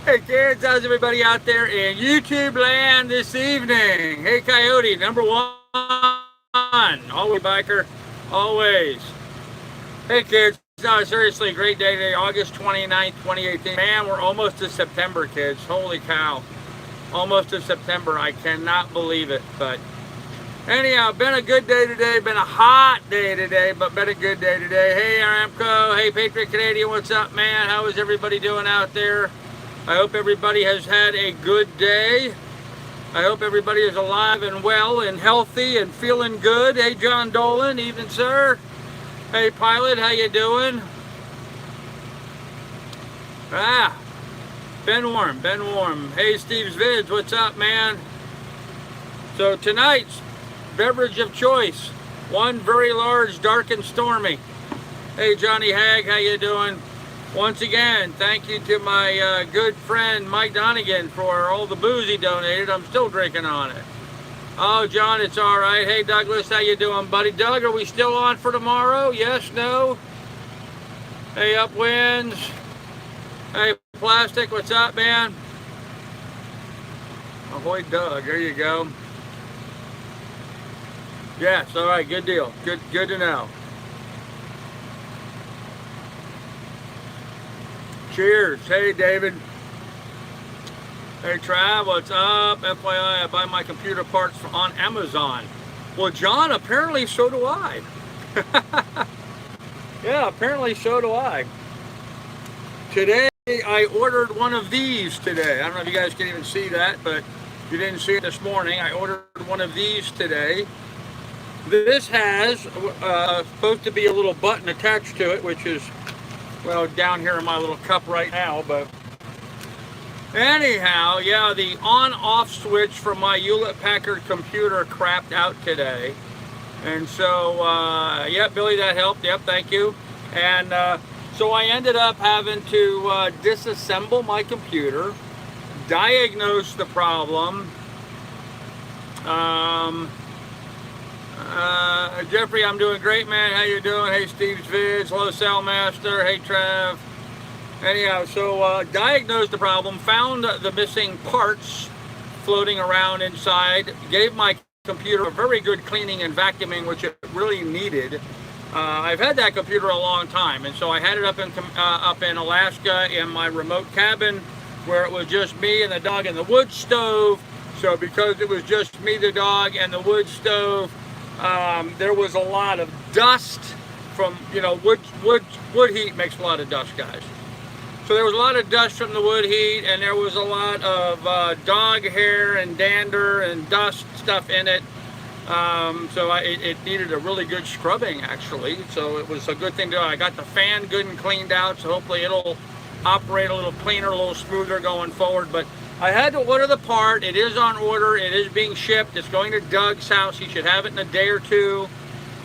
Hey kids, how's everybody out there in YouTube land this evening? Hey Coyote, number one. Always biker, always. Hey kids, no, seriously, great day today, August 29th, 2018. Man, we're almost to September, kids. Holy cow. Almost to September. I cannot believe it. But anyhow, been a good day today. Been a hot day today, but been a good day today. Hey Aramco, hey Patriot Canadian, what's up, man? How is everybody doing out there? I hope everybody has had a good day. I hope everybody is alive and well and healthy and feeling good. Hey, John Dolan, evening, sir. Hey, Pilot, how you doing? Been warm, been warm. Hey, Steve's Vids, what's up, man? So tonight's beverage of choice, one very large, dark and stormy. Hey, Johnny Hag, how you doing? Once again, thank you to my good friend Mike Donegan for all the booze he donated. I'm still drinking on it. Oh, John, it's all right. Hey, Douglas, how you doing, buddy? Doug, are we still on for tomorrow? Yes, no? Hey, Upwinds. Hey, Plastic, what's up, man? Ahoy, Doug. There you go. Yes, all right, good deal. Good to know. Cheers. Hey, David. Hey, Trav, what's up? FYI, I buy my computer parts on Amazon. Well, John, apparently so do I. Yeah, apparently so do I. Today, I ordered one of these today. I don't know if you guys can even see that, but if you didn't see it this morning, I ordered one of these today. This has supposed to be a little button attached to it, which is, well, down here in my little cup right now, but anyhow, yeah, the on-off switch from my Hewlett-Packard computer crapped out today. And so, yep, Billy, that helped. Yep, thank you. And so I ended up having to disassemble my computer, diagnose the problem. Jeffrey, I'm doing great, man. How you doing? Hey, Steve's Vids. Hello, Cellmaster. Hey, Trav. Anyhow, so diagnosed the problem, found the missing parts floating around inside, gave my computer a very good cleaning and vacuuming, which it really needed. I've had that computer a long time, and so I had it up in Alaska in my remote cabin where it was just me and the dog and the wood stove. So because it was just me, the dog, and the wood stove, there was a lot of dust from, you know, wood heat makes a lot of dust, guys. So there was a lot of dust from the wood heat, and there was a lot of dog hair and dander and dust stuff in it. So it needed a really good scrubbing, actually. So it was a good thing to do. I got the fan good and cleaned out, so hopefully it'll operate a little cleaner, a little smoother going forward. But I had to order the part. It is on order. It is being shipped. It's going to Doug's house. He should have it in a day or two,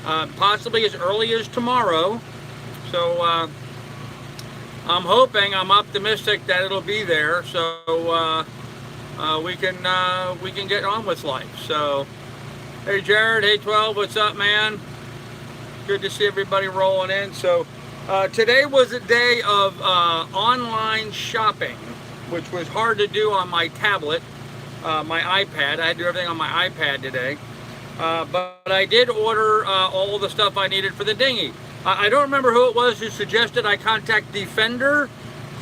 possibly as early as tomorrow. So I'm hoping, I'm optimistic that it'll be there, so we can get on with life. So, hey Jared, hey 12, what's up, man? Good to see everybody rolling in. So today was a day of online shopping, which was hard to do on my tablet, my iPad. I had to do everything on my iPad today. But I did order all the stuff I needed for the dinghy. I don't remember who it was who suggested I contact Defender.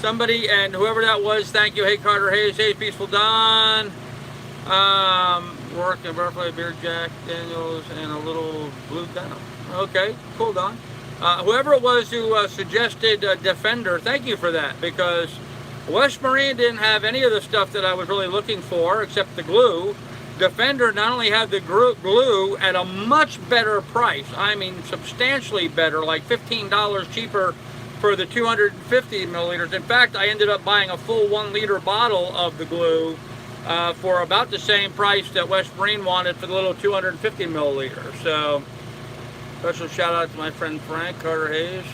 Somebody, and whoever that was, thank you. Hey, Carter Hayes. Hey, Peaceful Don. Work and Butterfly Beard Jack Daniels and a little blue denim. Okay, cool, Don. Whoever it was who suggested Defender, thank you for that, because West Marine didn't have any of the stuff that I was really looking for except the glue. Defender not only had the glue at a much better price, I mean substantially better, like $15 cheaper for the 250 milliliters. In fact, I ended up buying a full 1 liter bottle of the glue for about the same price that West Marine wanted for the little 250 milliliter. So, special shout out to my friend Frank Carter Hayes.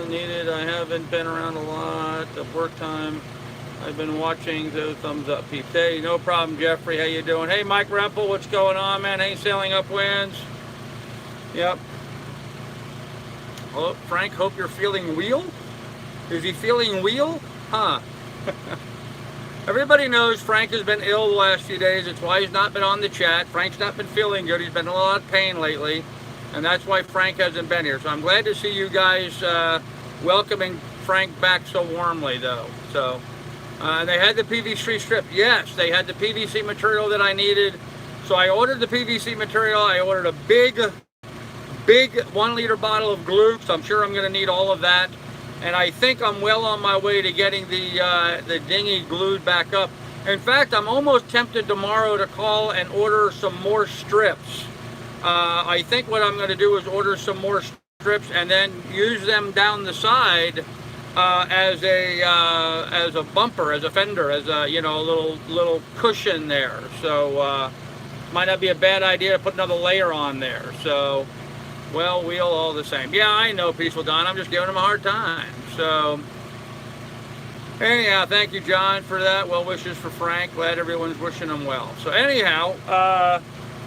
Needed, I haven't been around a lot of work time. I've been watching the thumbs up, peeps. Hey, no problem, Jeffrey. How you doing? Hey, Mike Rempel, what's going on, man? Hey, sailing upwinds. Yep. Hello, Frank. Hope you're feeling wheel. Is he feeling wheel? Huh. Everybody knows Frank has been ill the last few days. It's why he's not been on the chat. Frank's not been feeling good. He's been in a lot of pain lately. And that's why Frank hasn't been here. So I'm glad to see you guys welcoming Frank back so warmly, though. So they had the PVC strip. Yes, they had the PVC material that I needed. So I ordered the PVC material. I ordered a big 1 liter bottle of glue. So I'm sure I'm going to need all of that. And I think I'm well on my way to getting the dinghy glued back up. In fact, I'm almost tempted tomorrow to call and order some more strips. I think what I'm going to do is order some more strips and then use them down the side as a bumper, as a fender, as a little cushion there. So might not be a bad idea to put another layer on there. So. Well, we'll all the same. Yeah, I know, Peaceful Don. I'm just giving him a hard time. So, anyhow, thank you, John, for that. Well wishes for Frank. Glad everyone's wishing him well. So, anyhow,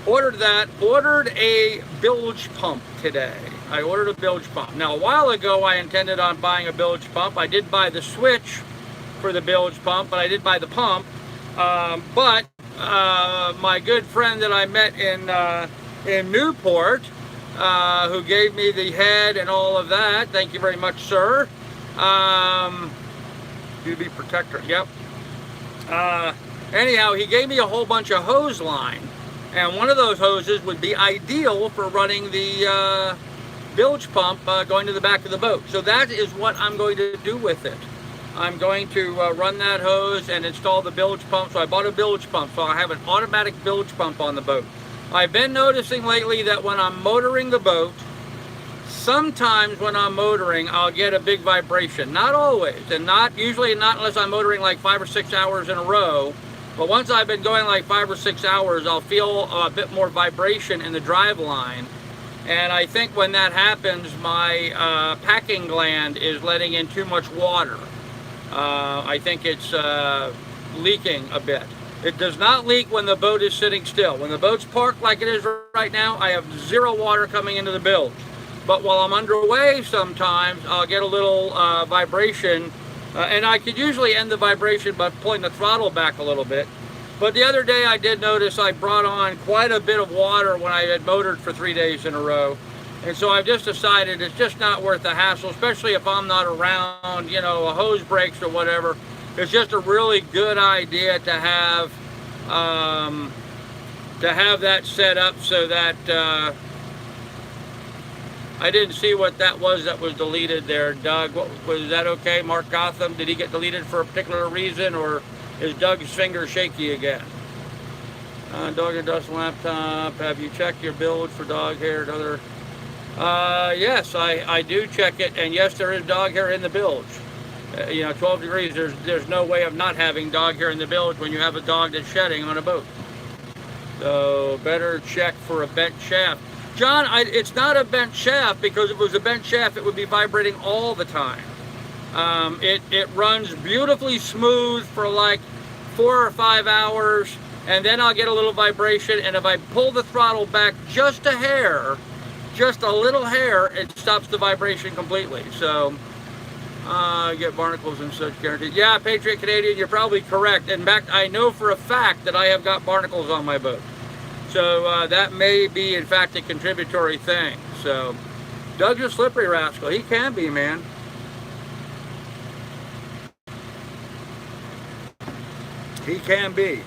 ordered that. Ordered a bilge pump today. I ordered a bilge pump. Now, a while ago, I intended on buying a bilge pump. I did buy the switch for the bilge pump, but I did buy the pump. But my good friend that I met in Newport, who gave me the head and all of that. Thank you very much, sir. UV protector, yep. Anyhow, he gave me a whole bunch of hose line. And one of those hoses would be ideal for running the bilge pump going to the back of the boat. So that is what I'm going to do with it. I'm going to run that hose and install the bilge pump. So I bought a bilge pump, so I have an automatic bilge pump on the boat. I've been noticing lately that when I'm motoring the boat, sometimes when I'm motoring, I'll get a big vibration. Not always, and usually not unless I'm motoring like 5 or 6 hours in a row. But once I've been going like 5 or 6 hours, I'll feel a bit more vibration in the drive line. And I think when that happens, my packing gland is letting in too much water. I think it's leaking a bit. It does not leak when the boat is sitting still. When the boat's parked like it is right now, I have zero water coming into the bilge. But while I'm underway sometimes, I'll get a little vibration. And I could usually end the vibration by pulling the throttle back a little bit. But the other day I did notice I brought on quite a bit of water when I had motored for 3 days in a row. And so I've just decided it's just not worth the hassle, especially if I'm not around, a hose breaks or whatever. It's just a really good idea to have that set up so that I didn't see what that was deleted there, Doug. Was that okay? Mark Gotham, did he get deleted for a particular reason, or is Doug's finger shaky again? Dog and Dust laptop, have you checked your bilge for dog hair and other? Yes, I do check it, and yes, there is dog hair in the bilge. 12 degrees, there's no way of not having dog hair in the bilge when you have a dog that's shedding on a boat. So better check for a bent shaft. John, it's not a bent shaft, because if it was a bent shaft, it would be vibrating all the time. It runs beautifully smooth for like 4 or 5 hours, and then I'll get a little vibration, and if I pull the throttle back just a hair, just a little hair, it stops the vibration completely. So get barnacles and such guaranteed. Yeah, Patriot Canadian, you're probably correct. In fact, I know for a fact that I have got barnacles on my boat. So that may be, in fact, a contributory thing. So Doug's a slippery rascal. He can be, man. He can be.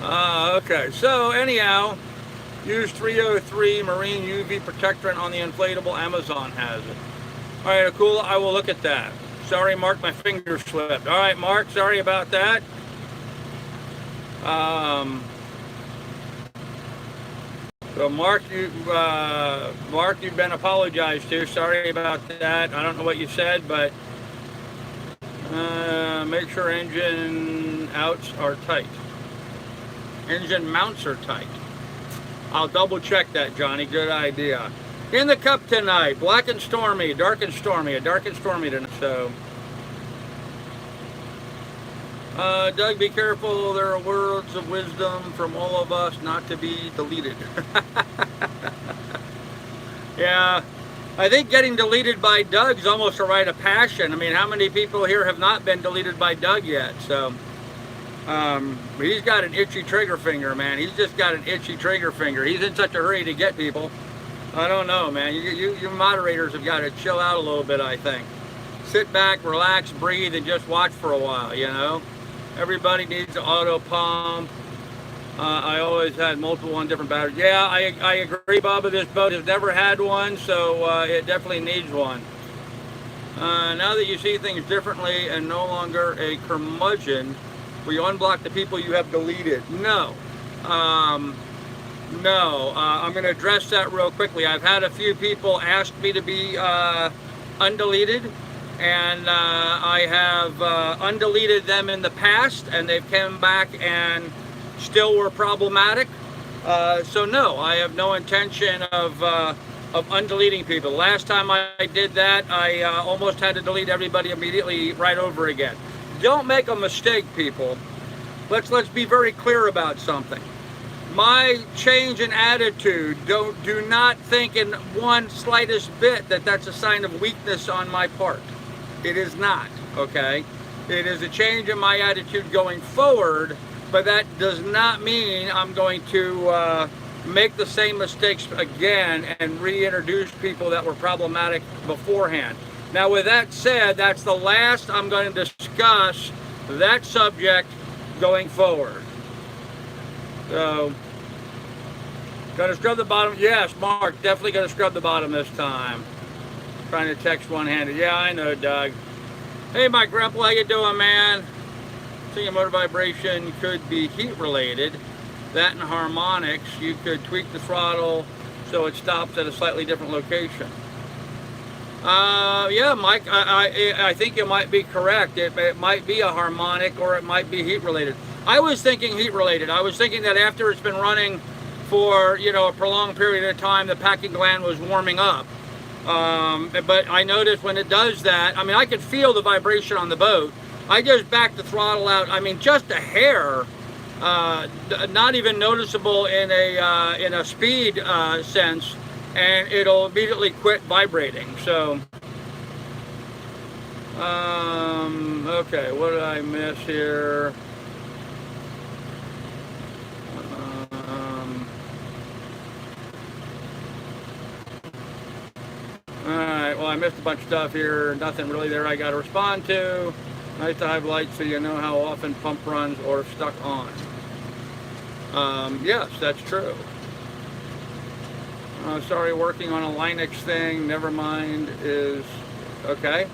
Okay, so anyhow, use 303 marine UV protectorant on the inflatable. Amazon has it. All right, cool. I will look at that. Sorry, Mark, my finger slipped. All right, Mark, sorry about that. So Mark, you've been apologized to. Sorry about that. I don't know what you said, but make sure engine outs are tight. Engine mounts are tight. I'll double check that, Johnny. Good idea. In the cup tonight, black and stormy, dark and stormy, dark and stormy tonight. So, Doug, be careful. There are words of wisdom from all of us not to be deleted. Yeah, I think getting deleted by Doug's almost a rite of passion. I mean, how many people here have not been deleted by Doug yet? So, he's got an itchy trigger finger, man. He's just got an itchy trigger finger. He's in such a hurry to get people. I don't know, man. You moderators have got to chill out a little bit, I think. Sit back, relax, breathe, and just watch for a while, you know? Everybody needs an auto pump. I always had multiple on different batteries. Yeah, I agree, Bubba. This boat has never had one, so it definitely needs one. Now that you see things differently and no longer a curmudgeon, will you unblock the people you have deleted? No. No. I'm going to address that real quickly. I've had a few people ask me to be undeleted, and I have undeleted them in the past, and they've come back and still were problematic. So no, I have no intention of undeleting people. Last time I did that, I almost had to delete everybody immediately right over again. Don't make a mistake, people. Let's be very clear about something. My change in attitude, do not think in one slightest bit that that's a sign of weakness on my part. It is not, okay? It is a change in my attitude going forward, but that does not mean I'm going to make the same mistakes again and reintroduce people that were problematic beforehand. Now, with that said, that's the last I'm going to discuss that subject going forward. So, gonna scrub the bottom? Yes, Mark, definitely gonna scrub the bottom this time. Trying to text one-handed. Yeah, I know, Doug. Hey, my grandpa, how you doing, man? Seeing motor vibration could be heat related. That and harmonics, you could tweak the throttle so it stops at a slightly different location. Yeah, Mike, I think you might be correct. It might be a harmonic or it might be heat related. I was thinking heat related. I was thinking that after it's been running for, you know, a prolonged period of time, the packing gland was warming up. But I noticed when it does that, I mean, I could feel the vibration on the boat. I just backed the throttle out. I mean, just a hair, not even noticeable in a speed sense, and it'll immediately quit vibrating. So, okay, what did I miss here? Alright, well, I missed a bunch of stuff here. Nothing really there I got to respond to. Nice to have lights so you know how often pump runs or stuck on. Yes, that's true. Sorry, working on a Linux thing. Never mind is okay.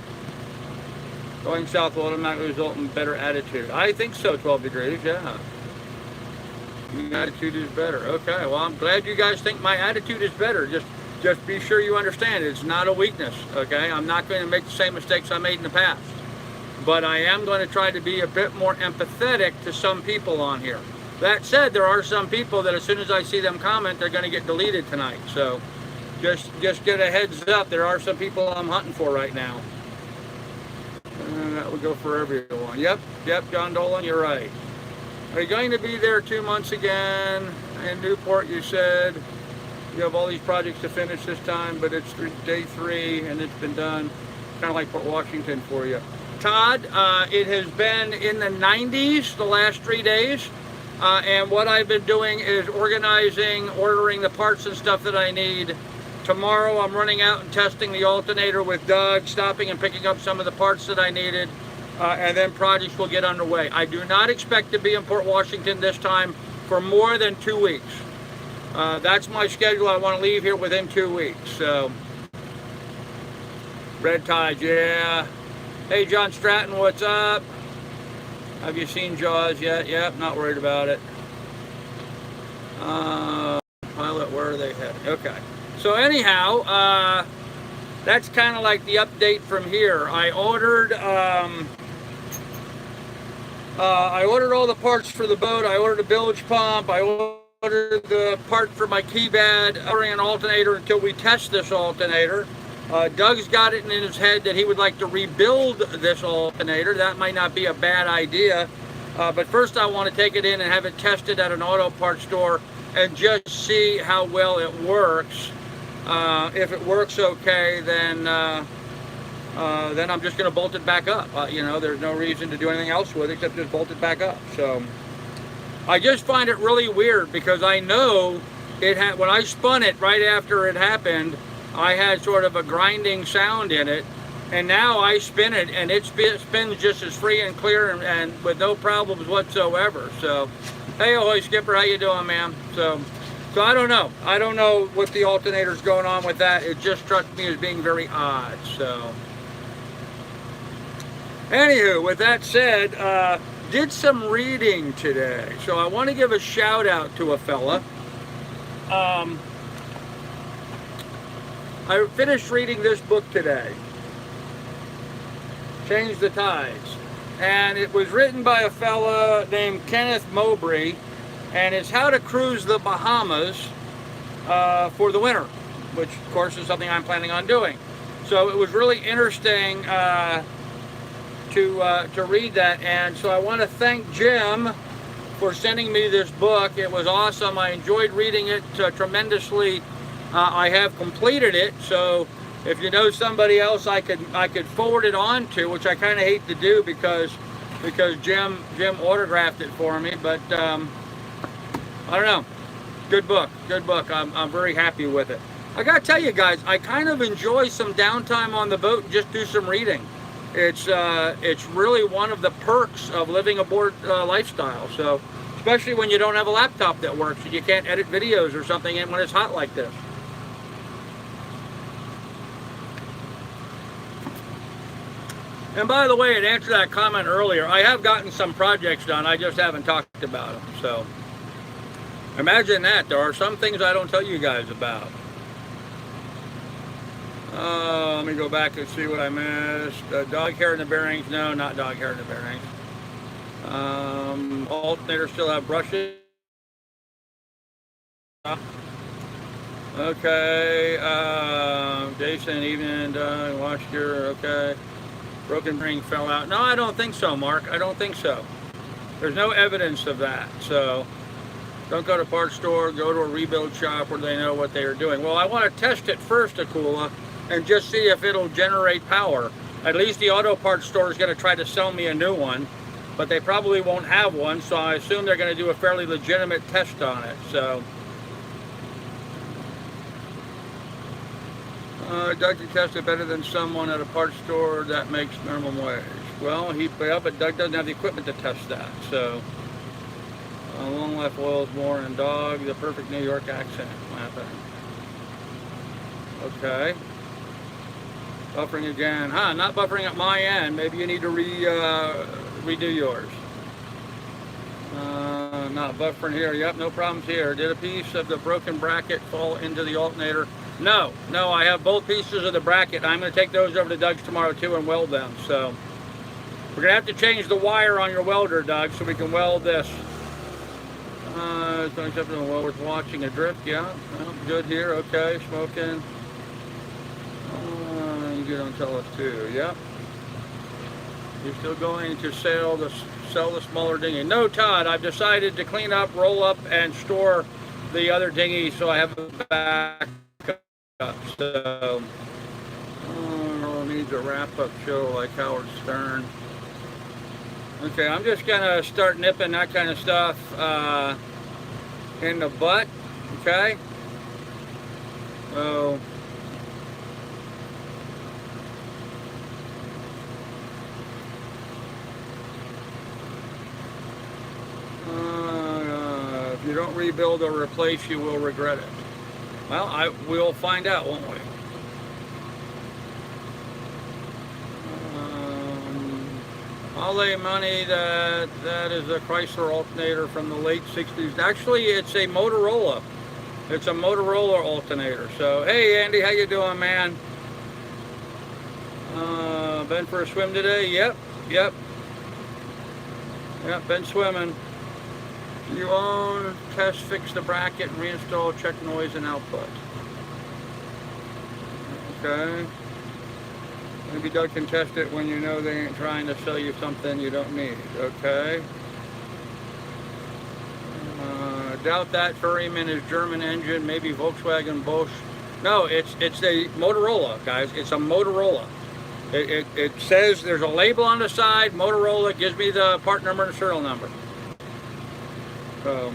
Going south will automatically result in better attitude. I think so, 12 degrees, yeah. My attitude is better. Okay, well, I'm glad you guys think my attitude is better. Just be sure you understand it's not a weakness, okay? I'm not going to make the same mistakes I made in the past. But I am going to try to be a bit more empathetic to some people on here. That said, there are some people that as soon as I see them comment, they're going to get deleted tonight. So just get a heads up. There are some people I'm hunting for right now. And that would go for everyone. Yep, John Dolan, you're right. Are you going to be there 2 months again? In Newport, you said. You have all these projects to finish this time, but it's day 3 and it's been done. Kind of like Port Washington for you. Todd, it has been in the 90s the last 3 days. And what I've been doing is organizing, ordering the parts and stuff that I need. Tomorrow I'm running out and testing the alternator with Doug, stopping and picking up some of the parts that I needed. And then projects will get underway. I do not expect to be in Port Washington this time for more than 2 weeks. That's my schedule. I want to leave here within 2 weeks. So, red tide, yeah. Hey, John Stratton, what's up? Have you seen Jaws yet? Yep, not worried about it. Pilot, where are they heading? Okay. So anyhow, that's kind of like the update from here. I ordered all the parts for the boat. I ordered a bilge pump. I ordered the part for my key bed, ordering an alternator until we test this alternator. Doug's got it in his head that he would like to rebuild this alternator. That might not be a bad idea, but first I want to take it in and have it tested at an auto parts store and just see how well it works. If it works okay, then I'm just going to bolt it back up. You know, there's no reason to do anything else with it except just bolt it back up. So I just find it really weird because I know it had, when I spun it right after it happened, I had sort of a grinding sound in it, and now I spin it and it spins just as free and clear and with no problems whatsoever. So, hey, ahoy, Skipper, how you doing, man? So I don't know. I don't know what the alternator's going on with that. It just struck me as being very odd. So, anywho, with that said, did some reading today. So I want to give a shout out to a fella. I finished reading this book today, Change the Tides, and it was written by a fella named Kenneth Mowbray, and it's how to cruise the Bahamas for the winter, which of course is something I'm planning on doing. So it was really interesting to read that, and so I want to thank Jim for sending me this book. It was awesome. I enjoyed reading it tremendously. I have completed it, so if you know somebody else I could forward it on to, which I kind of hate to do because Jim autographed it for me, but I don't know. Good book. I'm very happy with it. I gotta tell you guys, I kind of enjoy some downtime on the boat and just do some reading. It's really one of the perks of living aboard lifestyle. So especially when you don't have a laptop that works and you can't edit videos or something when it's hot like this. And by the way, to answer that comment earlier, I have gotten some projects done, I just haven't talked about them. So imagine that. There are some things I don't tell you guys about. Let me go back and see what I missed. Dog hair in the bearings. No, not dog hair in the bearings. Alternator still have brushes. Okay. Jason, evening, washed your, okay. Broken ring fell out. No, I don't think so, Mark. I don't think so. There's no evidence of that. So don't go to a parts store, go to a rebuild shop where they know what they are doing. Well, I want to test it first, Akula, and just see if it'll generate power. At least the auto parts store is going to try to sell me a new one, but they probably won't have one, so I assume they're going to do a fairly legitimate test on it. So Doug can test it better than someone at a parts store that makes minimum wage. Well, but Doug doesn't have the equipment to test that. So long life oil is more in dog, the perfect New York accent. Okay. Buffering again. Not buffering at my end. Maybe you need to redo yours. Not buffering here. Yep, no problems here. Did a piece of the broken bracket fall into the alternator? No, I have both pieces of the bracket. I'm going to take those over to Doug's tomorrow too and weld them. So we're going to have to change the wire on your welder, Doug, so we can weld this. It's unacceptable. Well, worth watching a drift. Yeah, good here. Okay, smoking. You don't tell us too. Yep. You're still going to sell the smaller dinghy? No, Todd. I've decided to clean up, roll up, and store the other dinghy so I have a backup. So needs a wrap-up show like Howard Stern. Okay, I'm just gonna start nipping that kind of stuff in the butt. Okay. So. If you don't rebuild or replace, you will regret it. Well, we'll find out, won't we? I'll lay money that is a Chrysler alternator from the late 60s. Actually, it's a Motorola. It's a Motorola alternator. So, hey, Andy, how you doing, man? Been for a swim today? Yep. Been swimming. You own, test, fix the bracket, and reinstall, check noise and output. Okay. Maybe Doug can test it when you know they ain't trying to sell you something you don't need. Okay. Doubt that. Ferryman is German engine, maybe Volkswagen Bosch No, it's a Motorola, guys. It's a Motorola. It says there's a label on the side. Motorola gives me the part number and serial number. So.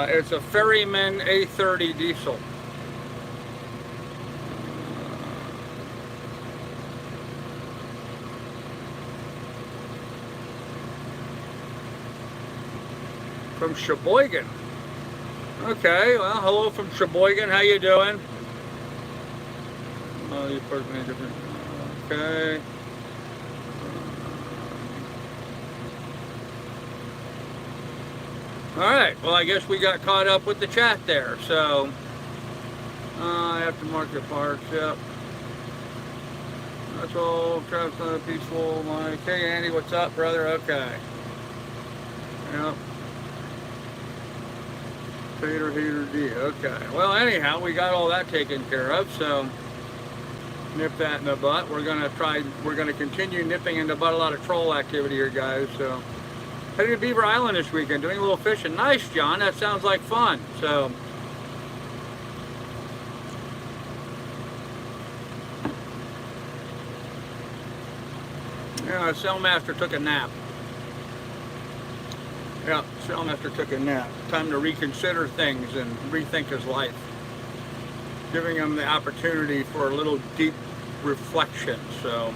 It's a Ferryman A30 diesel. From Sheboygan. Okay, well, hello from Sheboygan. How you doing? Oh, you put me different. Okay. All right, well, I guess we got caught up with the chat there, so I have to mark your parts, yep. That's all, Travis, not peaceful, Mike. Hey, Andy, what's up, brother? Okay. Yep. Fader, heater, D, okay. Well, anyhow, we got all that taken care of, so nip that in the butt. We're gonna continue nipping in the butt a lot of troll activity here, guys, so. Heading to Beaver Island this weekend, doing a little fishing. Nice, John. That sounds like fun. So, yeah, Sailmaster took a nap. Yeah, Sailmaster took a nap. Time to reconsider things and rethink his life. Giving him the opportunity for a little deep reflection. So.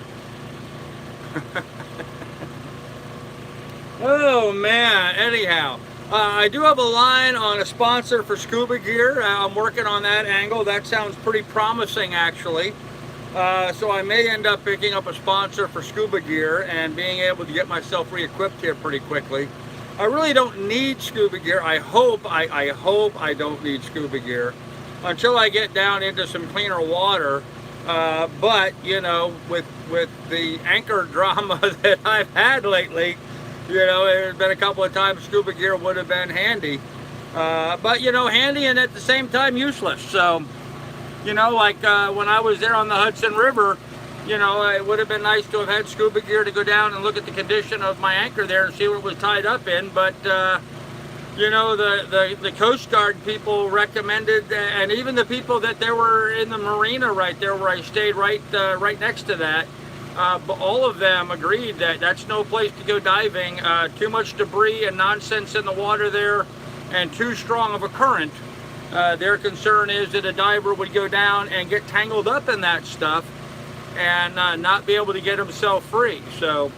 Oh man, anyhow, I do have a line on a sponsor for scuba gear. I'm working on that angle. That sounds pretty promising, actually. So I may end up picking up a sponsor for scuba gear and being able to get myself re-equipped here pretty quickly. I really don't need scuba gear. I hope I don't need scuba gear until I get down into some cleaner water. But you know, with the anchor drama that I've had lately, you know, there's been a couple of times scuba gear would have been handy. But, you know, handy and at the same time useless. So, you know, like when I was there on the Hudson River, you know, it would have been nice to have had scuba gear to go down and look at the condition of my anchor there and see what it was tied up in. But, you know, the Coast Guard people recommended, and even the people that there were in the marina right there where I stayed right next to that, but all of them agreed that that's no place to go diving. Too much debris and nonsense in the water there, and too strong of a current. Their concern is that a diver would go down and get tangled up in that stuff and not be able to get himself free. So,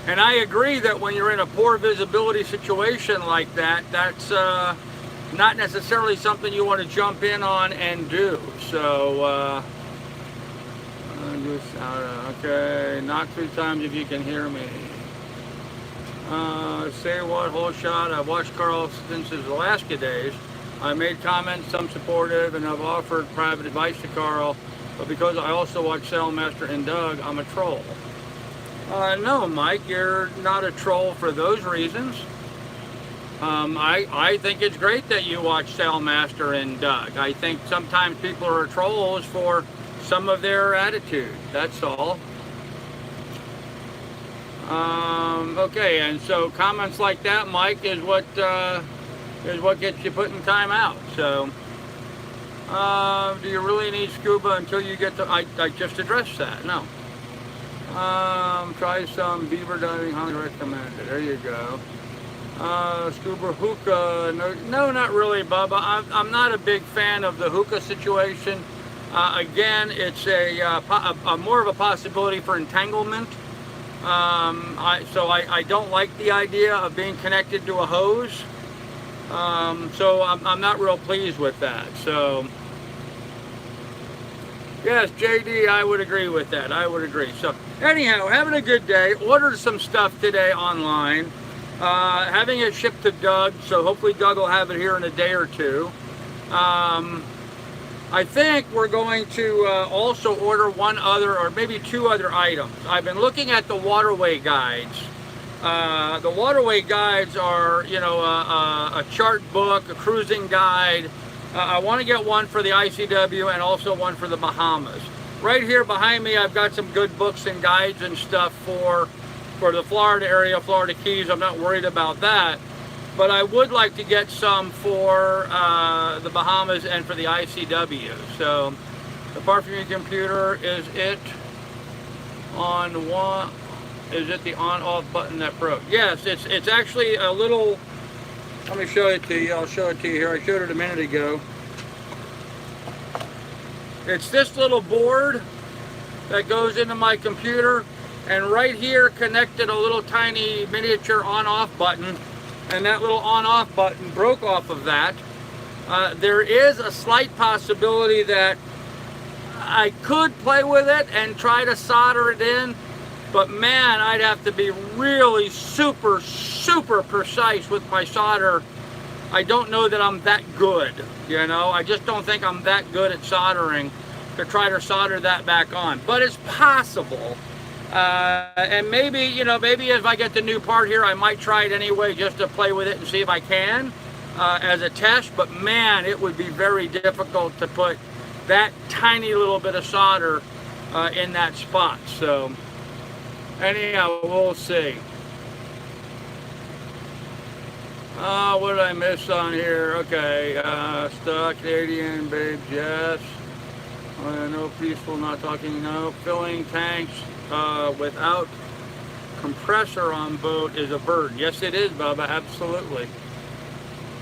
and I agree that when you're in a poor visibility situation like that, that's not necessarily something you want to jump in on and do. So, okay, knock 3 times if you can hear me. Say what, whole shot. I've watched Carl since his Alaska days. I made comments, some supportive, and I've offered private advice to Carl, but because I also watch Sailmaster and Doug, I'm a troll. No, Mike, you're not a troll for those reasons. I think it's great that you watch Sailmaster and Doug. I think sometimes people are trolls for some of their attitude, that's all. Okay, and so comments like that, Mike, is what gets you putting time out. So, do you really need scuba until you get to? I just addressed that. No. Try some beaver diving, highly recommended. There you go. Scuba hookah? No, not really, Bubba. I'm not a big fan of the hookah situation. Again, it's a more of a possibility for entanglement. So I don't like the idea of being connected to a hose. So I'm not real pleased with that. So yes, JD, I would agree with that. I would agree. So anyhow, having a good day. Ordered some stuff today online. Having it shipped to Doug, so hopefully Doug will have it here in a day or two. I think we're going to also order one other or maybe 2 other items. I've been looking at the waterway guides The waterway guides are, you know, a chart book, a cruising guide. I want to get one for the ICW and also one for the Bahamas. Right here behind me, I've got some good books and guides and stuff for the Florida area, Florida Keys. I'm not worried about that. But I would like to get some for the Bahamas and for the ICW. So, apart from your computer, is it on one? Is it the on-off button that broke? Yes, it's actually a little. Let me show it to you. I'll show it to you here. I showed it a minute ago. It's this little board that goes into my computer, and right here connected a little tiny miniature on-off button. And that little on-off button broke off of that. There is a slight possibility that I could play with it and try to solder it in, but man, I'd have to be really super precise with my solder. I don't know that I'm that good, you know? I just don't think I'm that good at soldering to try to solder that back on, but it's possible. And maybe, you know, maybe if I get the new part here, I might try it anyway just to play with it and see if I can as a test. But man, it would be very difficult to put that tiny little bit of solder in that spot. So anyhow, we'll see. What did I miss on here? Okay, stock Canadian, babes, yes. No peaceful, not talking, no. Filling tanks without compressor on boat is a burden. Yes, it is, Bubba, absolutely.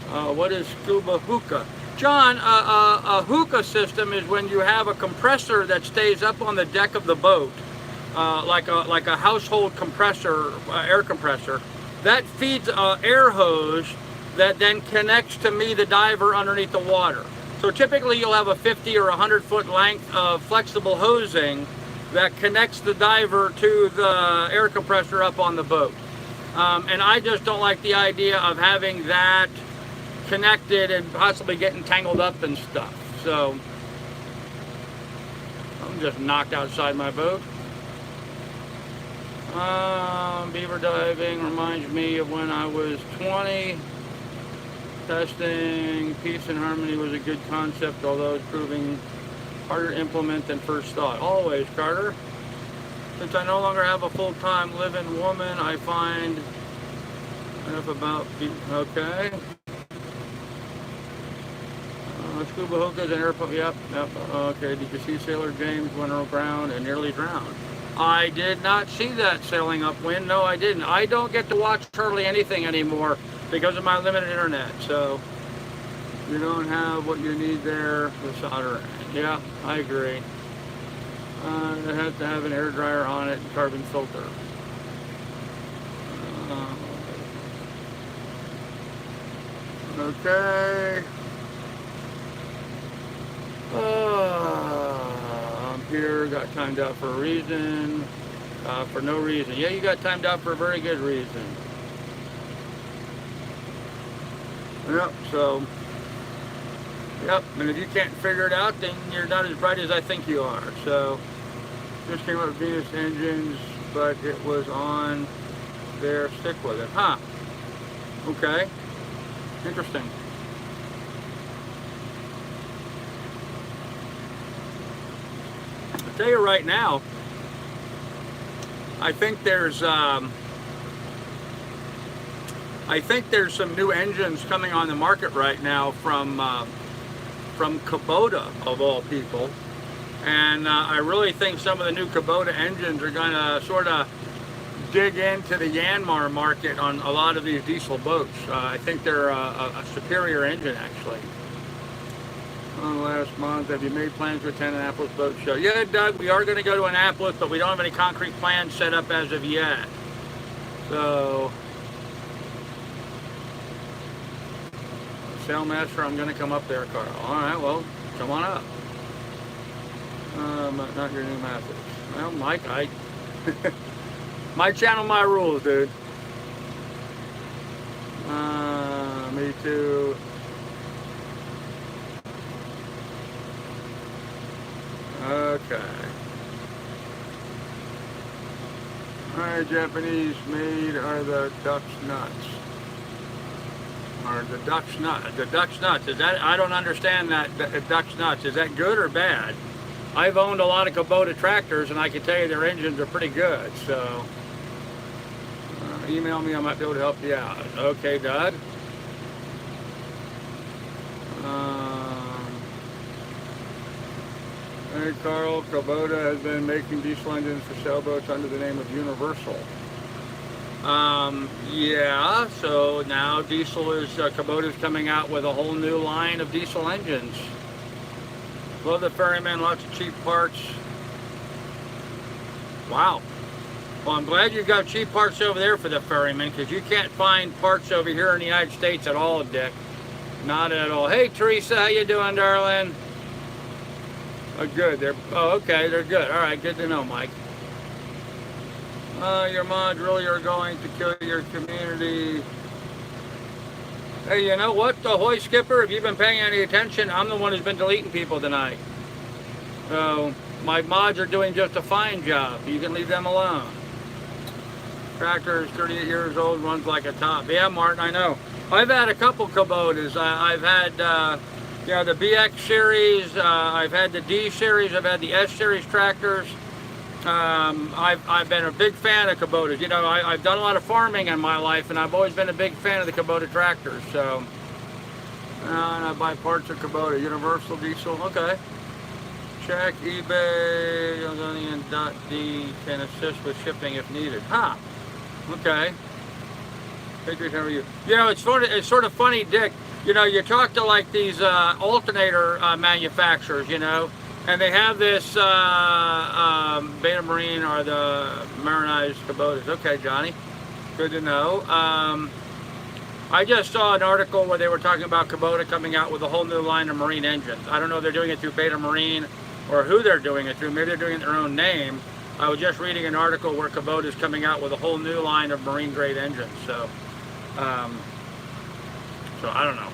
What is scuba hookah? John, a hookah system is when you have a compressor that stays up on the deck of the boat, like a household compressor, air compressor, that feeds an air hose that then connects to me, the diver, underneath the water. So typically you'll have a 50 or 100 foot length of flexible hosing that connects the diver to the air compressor up on the boat. And I just don't like the idea of having that connected and possibly getting tangled up and stuff. So I'm just knocked outside my boat. Beaver diving reminds me of when I was 20. Testing peace and harmony was a good concept, although it's proving harder to implement than first thought. Always, Carter. Since I no longer have a full-time living woman, I find enough about okay. Scuba hookahs and air pump. Yep. Okay. Did you see Sailor James went aground and nearly drowned? I did not see that sailing upwind. No, I didn't. I don't get to watch hardly anything anymore because of my limited internet. So you don't have what you need there with soldering. Yeah, I agree. It has to have an air dryer on it and carbon filter. Okay. I'm here, got timed out for a reason. For no reason. Yeah, you got timed out for a very good reason. Yep, so, yep, and if you can't figure it out, then you're not as bright as I think you are. So, just came up with Venus engines, but it was on there, stick with it. Huh, okay, interesting. I'll tell you right now, I think there's some new engines coming on the market right now from Kubota, of all people. And I really think some of the new Kubota engines are going to sort of dig into the Yanmar market on a lot of these diesel boats. I think they're a superior engine, actually. Last month, have you made plans to attend Annapolis Boat Show? Yeah, Doug, we are going to go to Annapolis, but we don't have any concrete plans set up as of yet. So, Sailmaster, I'm going to come up there, Carl. All right, well, come on up. Not your new methods. Well, Mike, my channel, my rules, dude. Me too. Okay. Alright, Japanese made are the Dutch nuts. Or the Dutch nut. The Dutch nuts. Is that, I don't understand that, the Dutch nuts. Is that good or bad? I've owned a lot of Kubota tractors, and I can tell you their engines are pretty good. So, email me. I might be able to help you out. Okay, Dud. Hey, Carl. Kubota has been making diesel engines for sailboats under the name of Universal. Yeah. So now diesel is Kubota's coming out with a whole new line of diesel engines. Love the Ferryman, lots of cheap parts. Wow. Well, I'm glad you've got cheap parts over there for the Ferryman, because you can't find parts over here in the United States at all, Dick. Not at all. Hey, Teresa, how you doing, darling? Oh, good. Okay, they're good. All right, good to know, Mike. Your mods really are going to kill your community. Hey, you know what, the Hoy Skipper, if you've been paying any attention, I'm the one who's been deleting people tonight. So, my mods are doing just a fine job. You can leave them alone. Tractor is 38 years old, runs like a top. Yeah, Martin, I know. I've had a couple Kubotas. I've had, you know, the BX series. I've had the D series. I've had the S series tractors. I've been a big fan of Kubotas. You know, I've done a lot of farming in my life, and I've always been a big fan of the Kubota tractors. So, and I buy parts of Kubota. Universal diesel, okay. Check eBay. .d can assist with shipping if needed. Huh? Okay. You know, it's sort of funny, Dick. You know, you talk to like these alternator manufacturers, you know, and they have this Beta Marine or the Marinized Kubotas. Okay, Johnny, good to know. I just saw an article where they were talking about Kubota coming out with a whole new line of marine engines. I don't know if they're doing it through Beta Marine or who they're doing it through. Maybe they're doing it in their own name. I was just reading an article where Kubota is coming out with a whole new line of marine grade engines. So, so I don't know.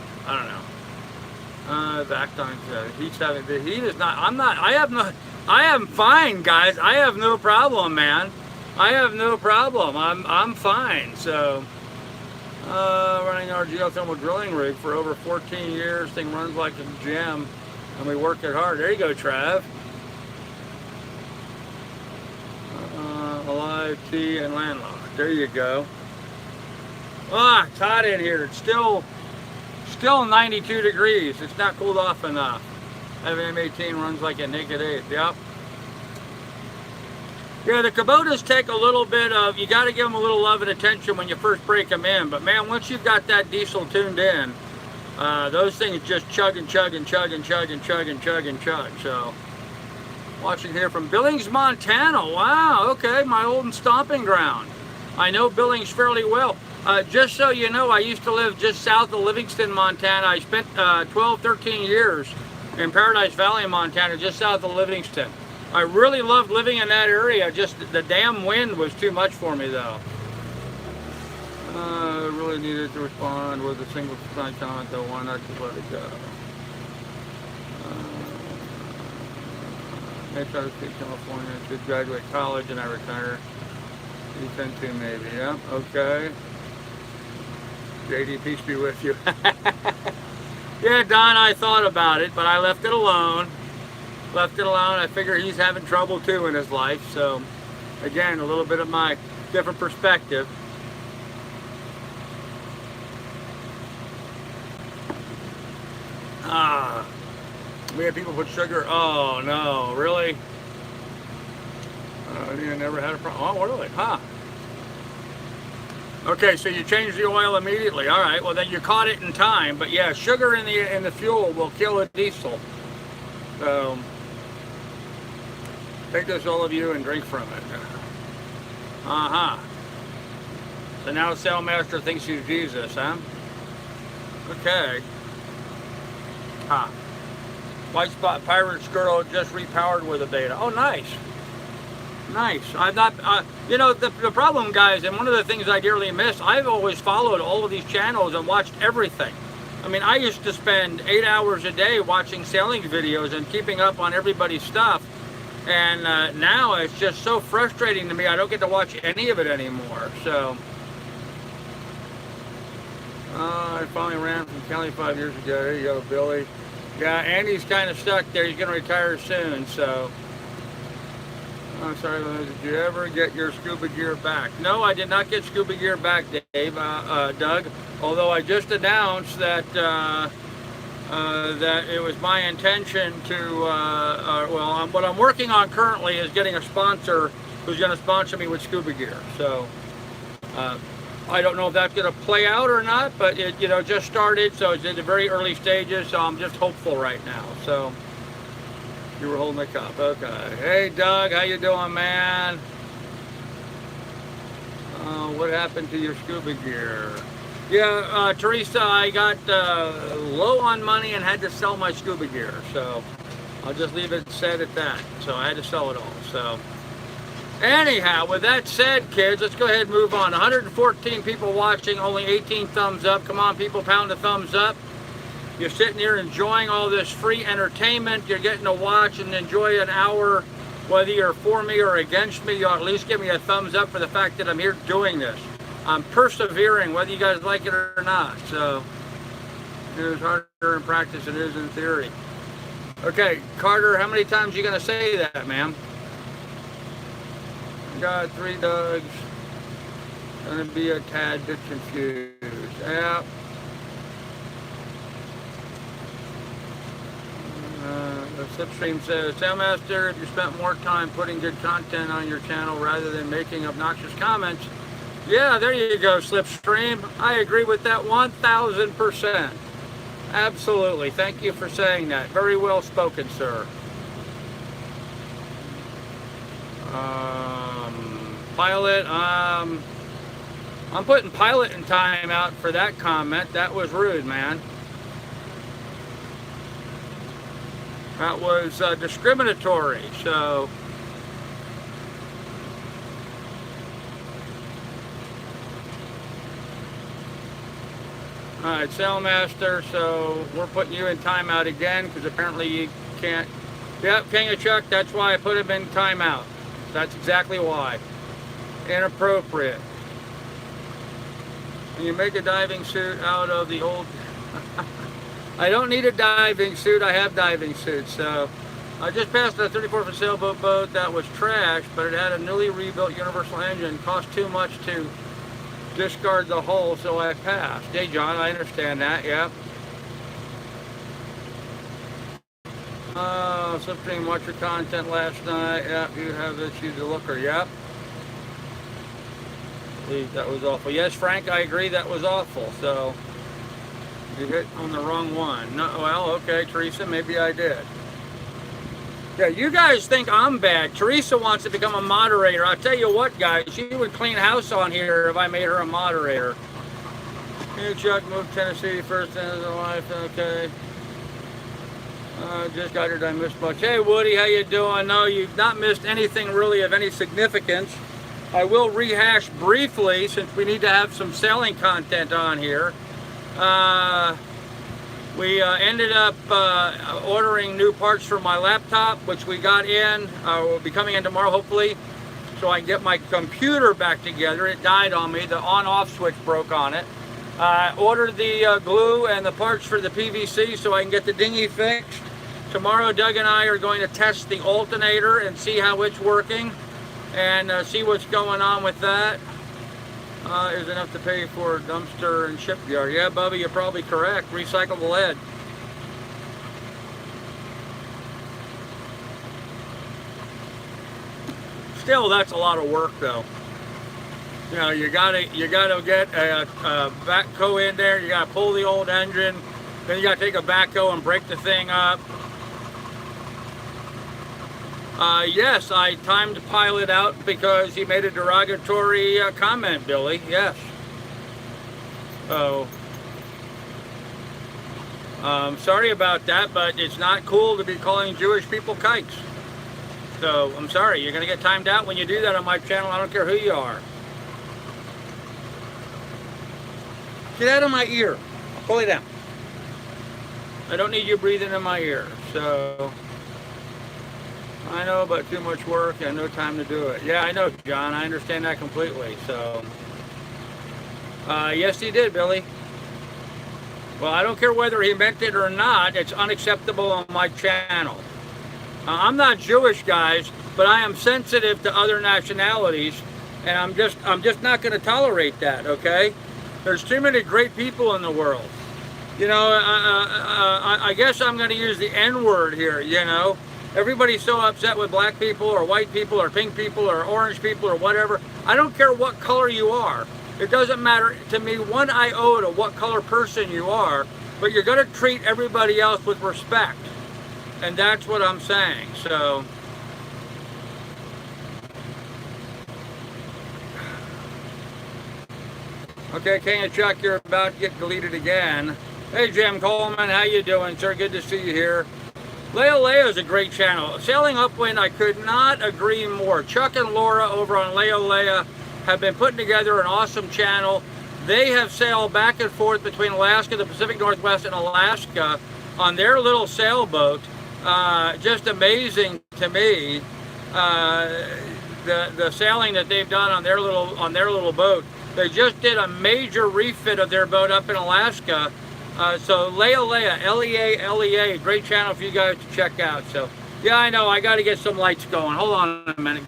Vactine says he's having the heat is not. I am fine, guys. I have no problem, man. I have no problem. I'm fine. So, running our geothermal drilling rig for over 14 years. Thing runs like a gem, and we work it hard. There you go, Trav. Alive, tea, and landlocked. There you go. Ah, it's hot in here. It's still 92 degrees. It's not cooled off enough. M18 runs like a naked eighth. Yep. Yeah, the Kubotas take a little bit of, you got to give them a little love and attention when you first break them in. But man, once you've got that diesel tuned in, those things just chug and chug and chug and chug and chug and chug and chug. So, watching here from Billings, Montana. Wow, okay, my old stomping ground. I know Billings fairly well. Just so you know, I used to live just south of Livingston, Montana. I spent 12, 13 years in Paradise Valley, Montana, just south of Livingston. I really loved living in that area. Just the damn wind was too much for me, though. Really needed to respond with a single comment, though. Why not just let it go? I try to speak California. Should graduate college and I retire. You tend to, maybe. Yeah. Okay. JD, peace be with you. Yeah, Don, I thought about it, but I left it alone. I figure he's having trouble too in his life. So, again, a little bit of my different perspective. We had people put sugar. Oh no, really? You never had a problem. Oh, really? Huh? Okay, so you change the oil immediately. All right. Well, then you caught it in time. But yeah, sugar in the fuel will kill a diesel. So take this, all of you, and drink from it. So now Sailmaster thinks he's Jesus, huh? Okay. White Spot Pirate's Girl just repowered with a beta. Oh, nice. Nice. I've not, you know, the problem, guys, and one of the things I dearly miss, I've always followed all of these channels and watched everything. I mean, I used to spend 8 hours a day watching sailing videos and keeping up on everybody's stuff. And now it's just so frustrating to me. I don't get to watch any of it anymore. So I finally ran from Cali 5 years ago. There you go, Billy. Yeah, Andy's kind of stuck there. He's going to retire soon. So I'm sorry, did you ever get your scuba gear back? No, I did not get scuba gear back, Dave, Doug. Although I just announced that that it was my intention to, well, what I'm working on currently is getting a sponsor who's going to sponsor me with scuba gear. So I don't know if that's going to play out or not, but it, you know, just started, so it's in the very early stages. So I'm just hopeful right now. So. You were holding the cup. Okay. Hey, Doug, how you doing, man? What happened to your scuba gear? Yeah, Teresa, I got low on money and had to sell my scuba gear. So I'll just leave it said at that. So I had to sell it all. So anyhow, with that said, kids, let's go ahead and move on. 114 people watching, only 18 thumbs up. Come on, people, pound the thumbs up. You're sitting here enjoying all this free entertainment. You're getting to watch and enjoy an hour, whether you're for me or against me. You'll at least give me a thumbs up for the fact that I'm here doing this. I'm persevering, whether you guys like it or not. So it is harder in practice than it is in theory. Okay, Carter, how many times are you going to say that, ma'am? Got 3 Dougs. Going to be a tad bit confused. Yeah. The Slipstream says, Sailmaster, if you spent more time putting good content on your channel rather than making obnoxious comments, yeah, there you go, Slipstream. I agree with that 1000%. Absolutely. Thank you for saying that. Very well spoken, sir. Pilot, I'm putting Pilot in timeout for that comment. That was rude, man. That was discriminatory, so all right, Sailmaster, so we're putting you in timeout again because apparently you can't. Yep, King of Chuck, that's why I put him in timeout. That's exactly why. Inappropriate. Can you make a diving suit out of the old I don't need a diving suit. I have diving suits. So I just passed a 34-foot sailboat boat that was trashed, but it had a newly rebuilt universal engine. Cost too much to discard the hull, so I passed. Hey, John, I understand that. Yep. Slipstream, watch your content last night. Yep, you have issued the looker. Yep. I believe that was awful. Yes, Frank, I agree. That was awful. So. You hit on the wrong one. No, well, okay, Teresa, maybe I did. Yeah, you guys think I'm bad. Teresa wants to become a moderator. I'll tell you what, guys, she would clean house on here if I made her a moderator. Hey, Chuck, moved to Tennessee first in his life. Okay. Just got here, did I miss much? Hey, Woody, how you doing? No, you've not missed anything really of any significance. I will rehash briefly since we need to have some sailing content on here. We ended up ordering new parts for my laptop, which we got in, will be coming in tomorrow hopefully, so I can get my computer back together. It died on me, the on-off switch broke on it. Ordered the glue and the parts for the PVC so I can get the dinghy fixed. Tomorrow Doug and I are going to test the alternator and see how it's working and see what's going on with that. Is enough to pay for dumpster and shipyard. Yeah, Bubby, you're probably correct. Recyclable lead. Still, that's a lot of work, though. You know, you gotta get a backhoe in there. You gotta pull the old engine. Then you gotta take a backhoe and break the thing up. Yes, I timed Pilot out because he made a derogatory comment, Billy. Yes. Oh. Sorry about that, but it's not cool to be calling Jewish people kikes. So, I'm sorry. You're going to get timed out when you do that on my channel. I don't care who you are. Get out of my ear. Pull it down. I don't need you breathing in my ear. So... I know, but too much work and no time to do it. Yeah, I know, John. I understand that completely. So, yes, he did, Billy. Well, I don't care whether he meant it or not. It's unacceptable on my channel. I'm not Jewish, guys, but I am sensitive to other nationalities, and I'm just not going to tolerate that. Okay? There's too many great people in the world. You know, I guess I'm going to use the N-word here. You know, everybody's so upset with black people or white people or pink people or orange people or whatever. I don't care what color you are. It doesn't matter to me one iota what color person you are, but you're going to treat everybody else with respect. And that's what I'm saying. So, okay, King of Chuck, you're about to get deleted again. Hey, Jim Coleman, how you doing, sir? Good to see you here. Leo is a great channel. Sailing Upwind, I could not agree more. Chuck and Laura over on Leo have been putting together an awesome channel. They have sailed back and forth between Alaska, the Pacific Northwest, and Alaska on their little sailboat. Just amazing to me, the sailing that they've done on their little boat. They just did a major refit of their boat up in Alaska. So Leo, L-E-A, great channel for you guys to check out. So yeah, I know I got to get some lights going. Hold on a minute,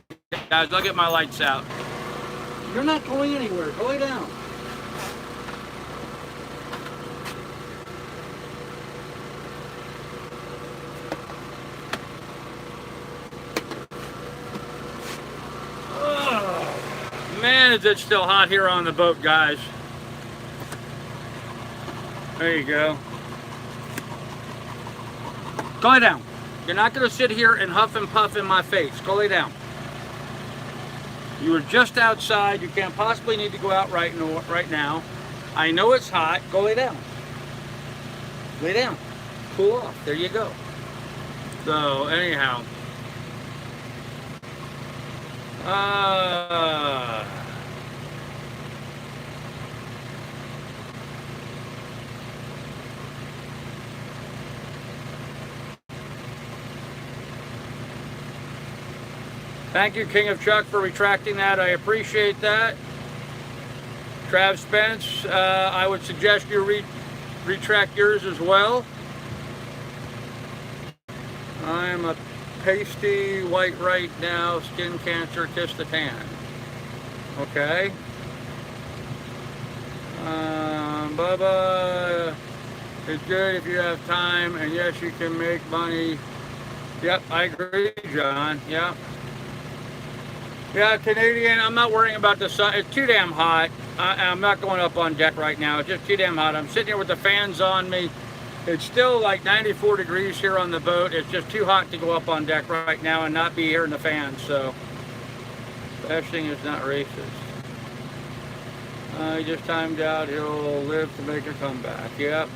guys. I'll get my lights out. You're not going anywhere. Go lay down. Oh, man, is it still hot here on the boat, guys. There you go. Go lay down. You're not going to sit here and huff and puff in my face. Go lay down. You were just outside. You can't possibly need to go out right now. I know it's hot. Go lay down. Lay down. Cool off. There you go. So, anyhow. Thank you, King of Chuck, for retracting that. I appreciate that. Trav Spence, I would suggest you retract yours as well. I'm a pasty white right now, skin cancer, kiss the tan. Okay. Bubba, it's good if you have time, and yes, you can make money. Yep, I agree, John. Yep. Yeah, Canadian, I'm not worrying about the sun. It's too damn hot. I'm not going up on deck right now. It's just too damn hot. I'm sitting here with the fans on me. It's still like 94 degrees here on the boat. It's just too hot to go up on deck right now and not be here in the fans. So, bashing is not racist. He just timed out. He'll live to make a comeback. Yep.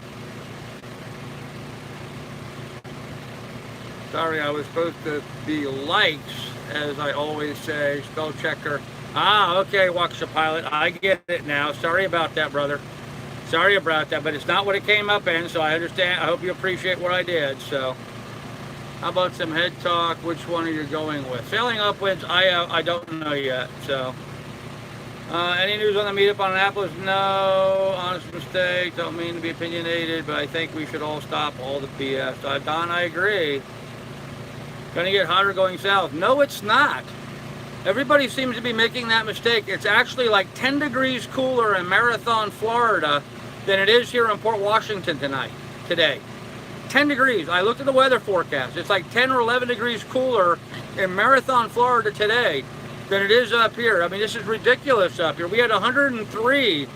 Sorry, I was supposed to be likes, as I always say, spell checker. Okay, Waksha Pilot, I get it now. Sorry about that, brother. Sorry about that, but it's not what it came up in, so I understand. I hope you appreciate what I did. So, how about some head talk? Which one are you going with? Sailing Upwinds, I don't know yet. So, any news on the meetup on Annapolis? No, honest mistake. Don't mean to be opinionated, but I think we should all stop all the BS. Don, I agree. Gonna get hotter going south. No, it's not. Everybody seems to be making that mistake. It's actually like 10 degrees cooler in Marathon, Florida than it is here in Port Washington today. 10 degrees. I looked at the weather forecast. It's like 10 or 11 degrees cooler in Marathon, Florida today than it is up here. I mean, this is ridiculous up here. We had 103.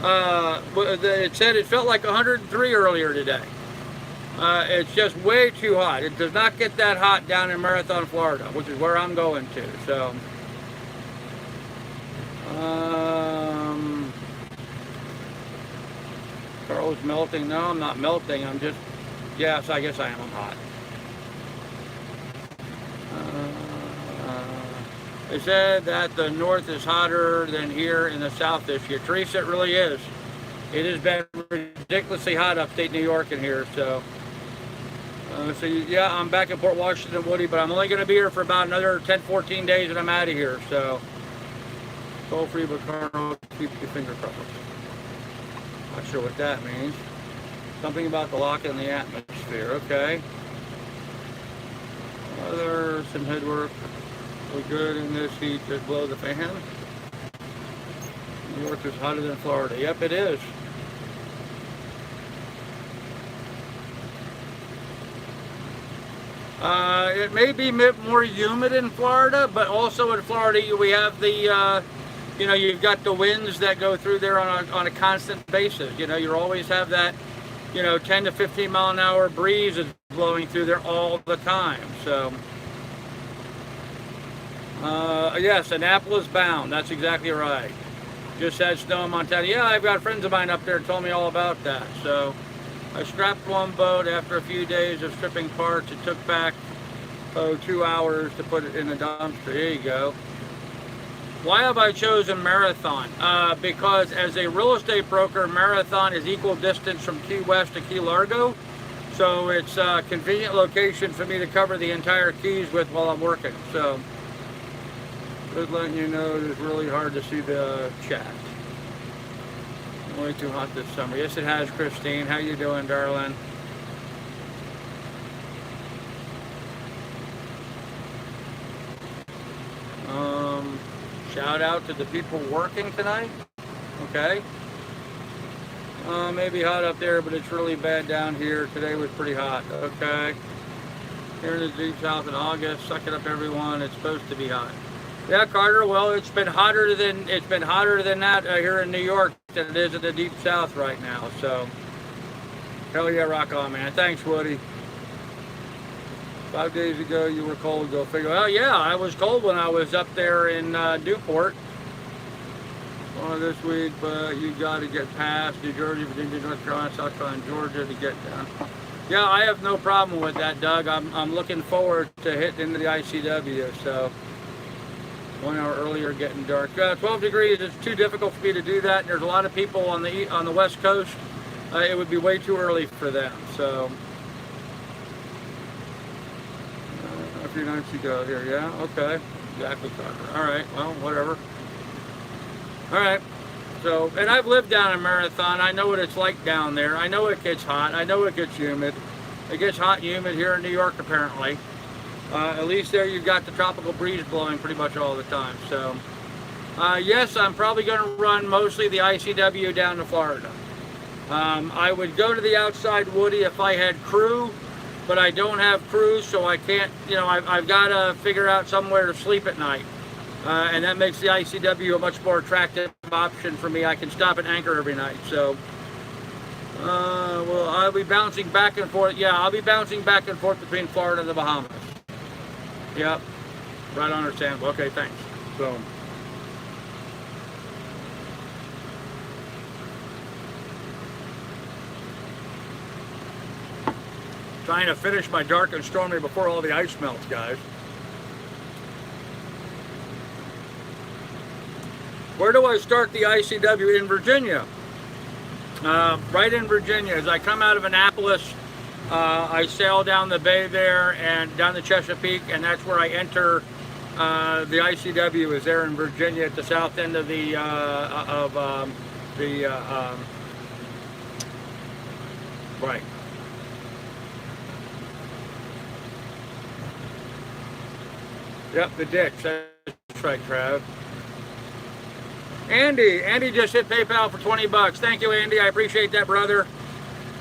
It said it felt like 103 earlier today. It's just way too hot. It does not get that hot down in Marathon, Florida, which is where I'm going to. So, Carl's melting. No, I'm not melting. I'm just, yes, I guess I am. I'm hot. They said that the north is hotter than here in the south this year. Teresa, it really is. It has been ridiculously hot upstate New York in here, so. So yeah, I'm back in Port Washington, Woody, but I'm only going to be here for about another 10, 14 days and I'm out of here. So, toll free, but Colonel, keep your finger crossed. Not sure what that means. Something about the lock in the atmosphere. Okay. Other, some headwork. We're good in this heat. Just blow the fan. New York is hotter than Florida. Yep, it is. It may be more humid in Florida, but also in Florida we have the, you know, you've got the winds that go through there on a constant basis. You know, you always have that, you know, 10 to 15 mile an hour breeze is blowing through there all the time. So, yes, Annapolis bound. That's exactly right. Just had snow in Montana. Yeah, I've got friends of mine up there told me all about that. So, I scrapped one boat after a few days of stripping parts. It took back, 2 hours to put it in the dumpster. There you go. Why have I chosen Marathon? Because as a real estate broker, Marathon is equal distance from Key West to Key Largo. So it's a convenient location for me to cover the entire Keys with while I'm working. So just letting you know, it's really hard to see the chat. Way too hot this summer. Yes, it has, Christine. How you doing, darling? Shout out to the people working tonight. Okay. Maybe hot up there, but it's really bad down here. Today was pretty hot. Okay. Here in the deep south in August. Suck it up, everyone. It's supposed to be hot. Yeah, Carter. Well, it's been hotter than that here in New York than it is in the deep south right now. So, hell yeah, rock on, man. Thanks, Woody. 5 days ago, you were cold. Go figure. Well, yeah, I was cold when I was up there in Newport. This week, but you got to get past New Jersey, Virginia, North Carolina, South Carolina, Georgia to get down. Yeah, I have no problem with that, Doug. I'm looking forward to hitting into the ICW. So. 1 hour earlier, getting dark. 12 degrees is too difficult for me to do that. And there's a lot of people on the West Coast. It would be way too early for them. So a few nights ago here, yeah, okay, exactly, Carter. All right, well, whatever. All right. So, and I've lived down in Marathon. I know what it's like down there. I know it gets hot. I know it gets humid. It gets hot and humid here in New York, apparently. At least there you've got the tropical breeze blowing pretty much all the time. So, yes, I'm probably going to run mostly the ICW down to Florida. I would go to the outside Woody if I had crew, but I don't have crew, so I can't, you know, I've got to figure out somewhere to sleep at night. And that makes the ICW a much more attractive option for me. I can stop at anchor every night. So, well, I'll be bouncing back and forth. Yeah, I'll be bouncing back and forth between Florida and the Bahamas. Yep, right, understandable. Okay, thanks. So, trying to finish my dark and stormy before all the ice melts, guys. Where do I start the ICW? In Virginia. Right in Virginia. As I come out of Annapolis, I sail down the bay there and down the Chesapeake, and that's where I enter the ICW. Is there in Virginia at the south end of the right. Yep, the ditch. That's right, Trav. Andy just hit PayPal for 20 bucks. Thank you, Andy. I appreciate that, brother.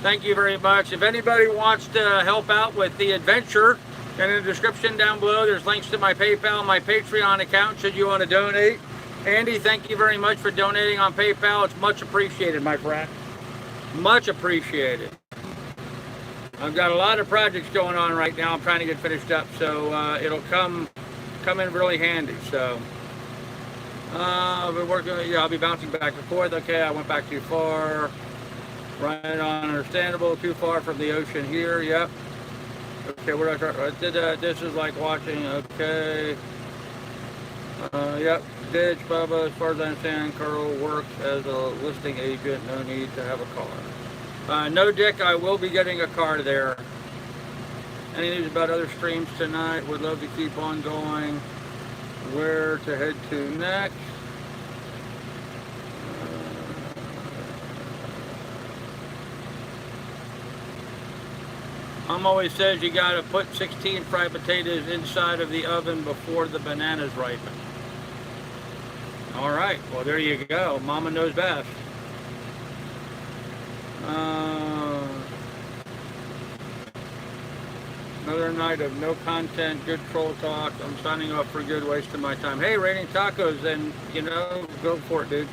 Thank you very much. If anybody wants to help out with the adventure, in the description down below, there's links to my PayPal, my Patreon account, should you want to donate. Andy, thank you very much for donating on PayPal. It's much appreciated, my friend. Much appreciated. I've got a lot of projects going on right now. I'm trying to get finished up, so it'll come in really handy. So, I've been working. Yeah, I'll be bouncing back and forth. Okay, I went back too far. Right on, understandable. Too far from the ocean here. Yep. Okay, where did I start? I did that. This is like watching. Okay. Yep. Ditch, Bubba. As far as I understand, Carl works as a listing agent. No need to have a car. No, Dick. I will be getting a car there. Any news about other streams tonight? Would love to keep on going. Where to head to next? Mom always says you gotta put 16 fried potatoes inside of the oven before the bananas ripen. All right, well there you go. Mama knows best. Another night of no content, good troll talk. I'm signing off for good, waste of my time. Hey, raining tacos, and you know, go for it, dude.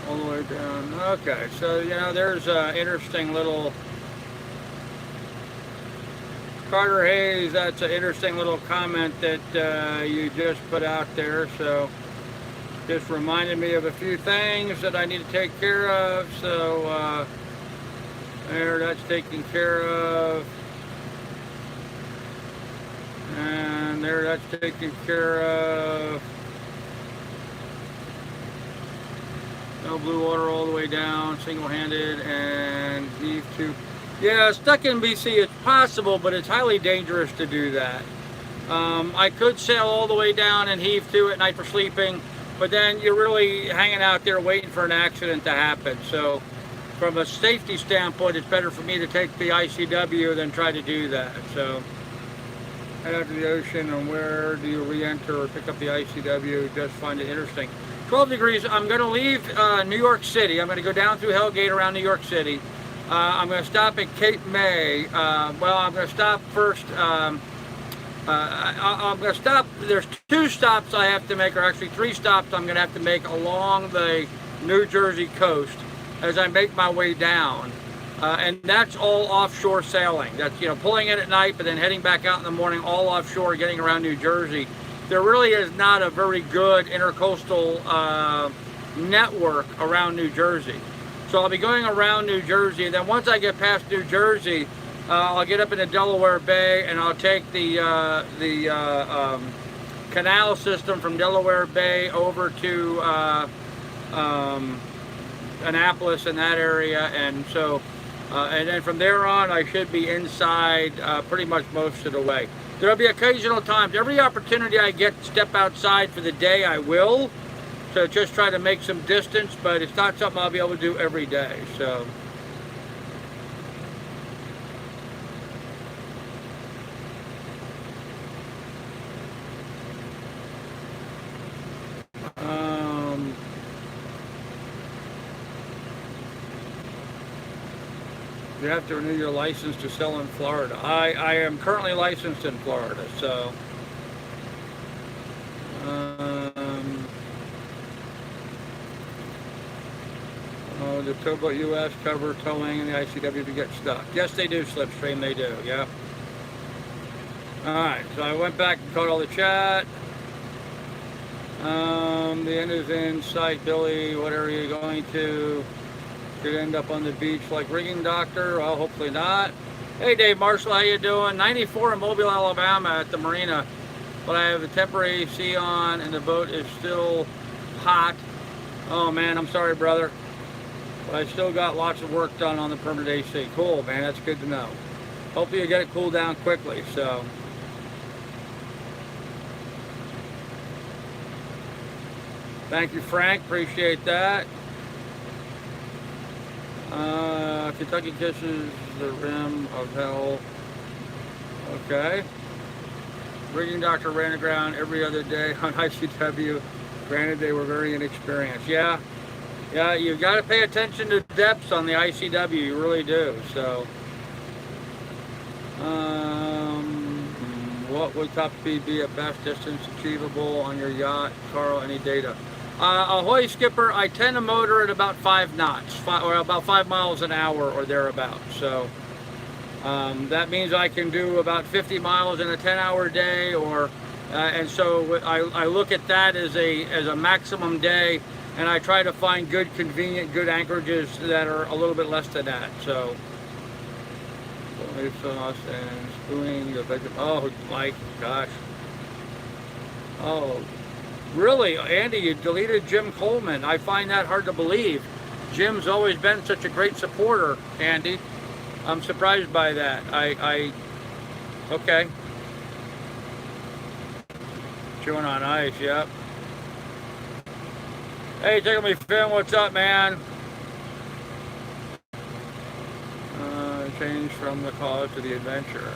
All the way down. Okay, so you know, there's an interesting little Carter Hayes. That's an interesting little comment that you just put out there. So just reminded me of a few things that I need to take care of. So there, that's taken care of. And there, that's taken care of. No blue water all the way down, single-handed, and heave to. Yeah, stuck in BC, it's possible, but it's highly dangerous to do that. I could sail all the way down and heave to at night for sleeping, but then you're really hanging out there waiting for an accident to happen. So from a safety standpoint, it's better for me to take the ICW than try to do that. So head out to the ocean, and where do you re-enter or pick up the ICW? Just find it interesting. 12 degrees, I'm going to leave New York City. I'm going to go down through Hellgate around New York City. I'm going to stop at Cape May. Well, I'm going to stop first. I'm going to stop. There's 2 stops I have to make, or actually 3 stops I'm going to have to make along the New Jersey coast as I make my way down. And that's all offshore sailing. That's, you know, pulling in at night, but then heading back out in the morning, all offshore, getting around New Jersey. There really is not a very good intercoastal network around New Jersey. So I'll be going around New Jersey, and then once I get past New Jersey, I'll get up into Delaware Bay, and I'll take the canal system from Delaware Bay over to Annapolis and that area, and so and then from there on, I should be inside pretty much most of the way. There'll be occasional times, every opportunity I get to step outside for the day, I will. So just try to make some distance, but it's not something I'll be able to do every day. So you have to renew your license to sell in Florida. I am currently licensed in Florida, so the Towboat US cover towing and the ICW to get stuck. Yes, they do, Slipstream, they do, yeah. Alright, so I went back and caught all the chat. The end is in sight, Billy. What area are you going to? Could end up on the beach like rigging doctor. Well, hopefully not. Hey, Dave Marshall, how you doing? 94 in Mobile, Alabama at the marina. But I have a temporary AC on and the boat is still hot. Oh, man, I'm sorry, brother. But I still got lots of work done on the permanent AC. Cool, man, that's good to know. Hopefully you get it cooled down quickly, so. Thank you, Frank, appreciate that. Kentucky kisses the rim of hell. Okay. Rigging doctor ran aground every other day on ICW. Granted, they were very inexperienced. Yeah, you've got to pay attention to depths on the ICW. You really do. So, what would top speed be at best distance achievable on your yacht, Carl? Any data? Ahoy, skipper. I tend to motor at about 5 knots, or about 5 miles an hour or thereabouts. So that means I can do about 50 miles in a 10-hour day, or and so I look at that as a maximum day, and I try to find good, convenient, good anchorages that are a little bit less than that. So sauce and spooning the vegetable. Oh my gosh. Oh. Really, Andy, you deleted Jim Coleman. I find that hard to believe. Jim's always been such a great supporter, Andy. I'm surprised by that. Okay. Chewing on ice, yep. Hey, Tickle Me Finn, what's up, man? Change from the cause to the adventure.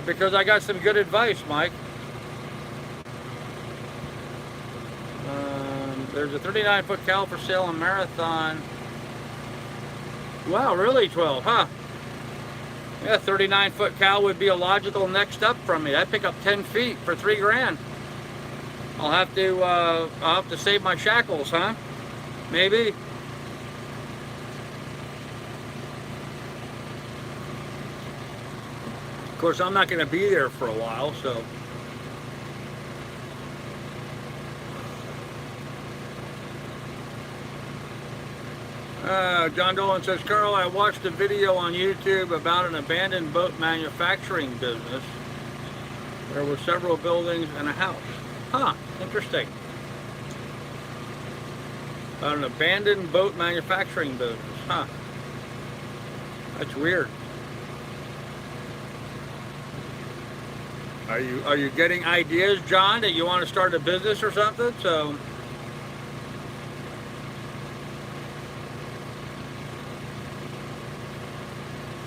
Because I got some good advice, Mike. There's a 39-foot cal for sale on Marathon. Wow, really 12, huh? Yeah, 39-foot cal would be a logical next up from me. I'd pick up 10 feet for $3 grand. I'll have to save my shackles, huh? Maybe. Of course, I'm not going to be there for a while, so. John Dolan says, Carl, I watched a video on YouTube about an abandoned boat manufacturing business. There were several buildings and a house. Huh, interesting. About an abandoned boat manufacturing business. Huh. That's weird. Are you getting ideas, John, that you want to start a business or something? So.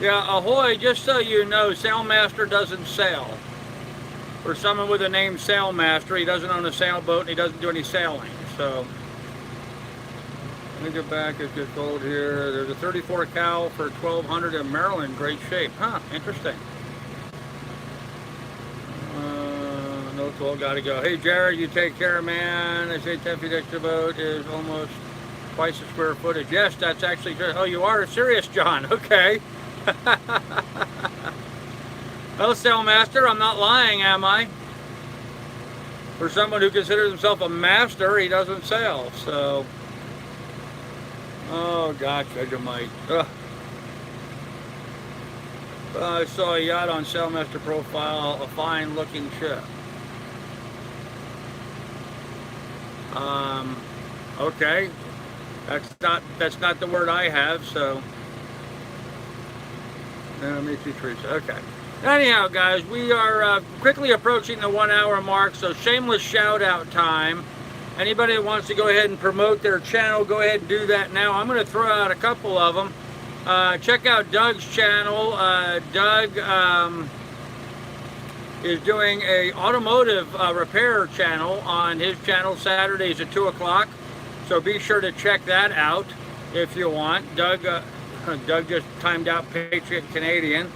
Yeah, ahoy, just so you know, Sailmaster doesn't sail. For someone with the name Sailmaster, he doesn't own a sailboat and he doesn't do any sailing. So, let me get back, it's get cold here. There's a 34 cal for $1,200 in Maryland, great shape. Huh, interesting. No toll, gotta go. Hey Jared, you take care, man. I say 10 feet extra boat is almost twice the square footage. Yes, that's actually good. Oh, you are serious, John. Okay. Well, Sailmaster, I'm not lying, am I? For someone who considers himself a master, he doesn't sail, so. Oh, gosh, Vegemite. I saw a yacht on Sailmaster profile, a fine-looking ship. Okay. That's not the word I have, so. Me too, Teresa. Okay. Anyhow, guys, we are quickly approaching the 1 hour mark, so shameless shout out time. Anybody that wants to go ahead and promote their channel, go ahead and do that now. I'm going to throw out a couple of them. Check out Doug's channel. Doug is doing a automotive repair channel on his channel Saturdays at 2 o'clock. So be sure to check that out if you want. Doug just timed out Patriot Canadian.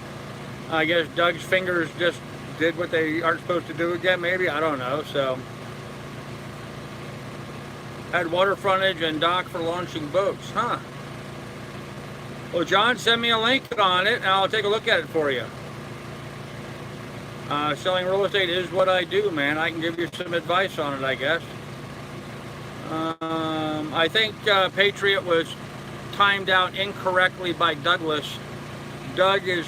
I guess Doug's fingers just did what they aren't supposed to do again, maybe. I don't know. So, had water frontage and dock for launching boats, huh? Well, John, send me a link on it, and I'll take a look at it for you. Selling real estate is what I do, man. I can give you some advice on it, I guess. I think Patriot was timed out incorrectly by Douglas. Doug's in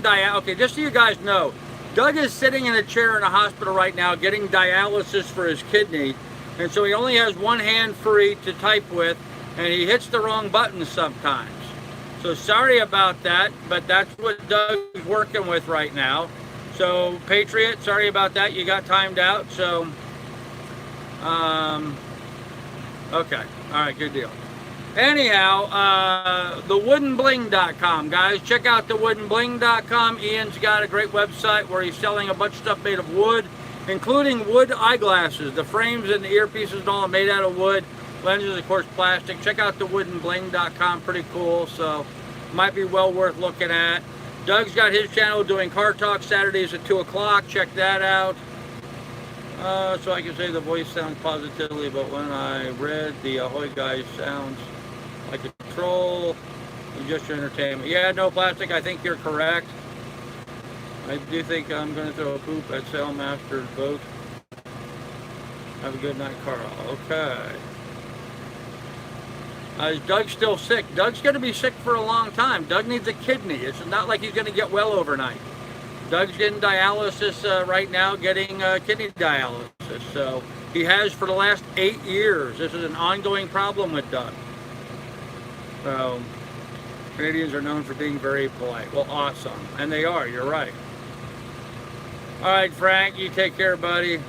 dialysis. Okay, just so you guys know, Doug is sitting in a chair in a hospital right now getting dialysis for his kidney, and so he only has one hand free to type with, and he hits the wrong buttons sometimes. So sorry about that, but that's what Doug's working with right now. So Patriot, sorry about that, you got timed out. So okay, all right, good deal. Anyhow, thewoodenbling.com, guys. Check out thewoodenbling.com. Ian's got a great website where he's selling a bunch of stuff made of wood, including wood eyeglasses. The frames and the earpieces and all are made out of wood. Lenses, of course, plastic. Check out thewoodenbling.com. Pretty cool, so might be well worth looking at. Doug's got his channel doing car talk Saturdays at 2 o'clock. Check that out. So I can say the voice sounds positively, but when I read the Ahoy guy sounds like a troll, just your entertainment. Yeah, no plastic, I think you're correct. I do think I'm going to throw a poop at Sailmaster's boat. Have a good night, Carl. Okay. Is Doug still sick? Doug's going to be sick for a long time. Doug needs a kidney. It's not like he's going to get well overnight. Doug's getting dialysis right now, getting kidney dialysis. this. So he has for the last 8 years. This is an ongoing problem with Doug. So Canadians are known for being very polite. Well, awesome. And they are, you're right. All right, Frank, you take care, buddy.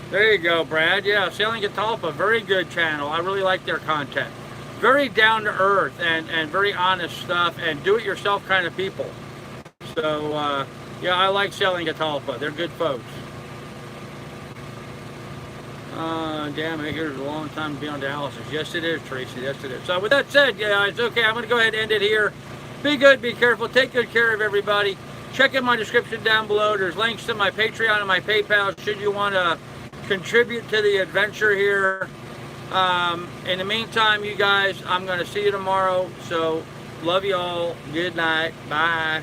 There you go, Brad. Yeah, Sailing Catalpa, very good channel. I really like their content. Very down to earth and very honest stuff and do-it-yourself kind of people. So, yeah, I like Sailing Catalpa. They're good folks. Damn it, here's a long time to be on dialysis. Yes, it is, Tracy. Yes, it is. So with that said, guys, okay, I'm going to go ahead and end it here. Be good, be careful, take good care of everybody. Check in my description down below. There's links to my Patreon and my PayPal should you want to contribute to the adventure here. In the meantime, you guys, I'm going to see you tomorrow. So, love you all. Good night. Bye.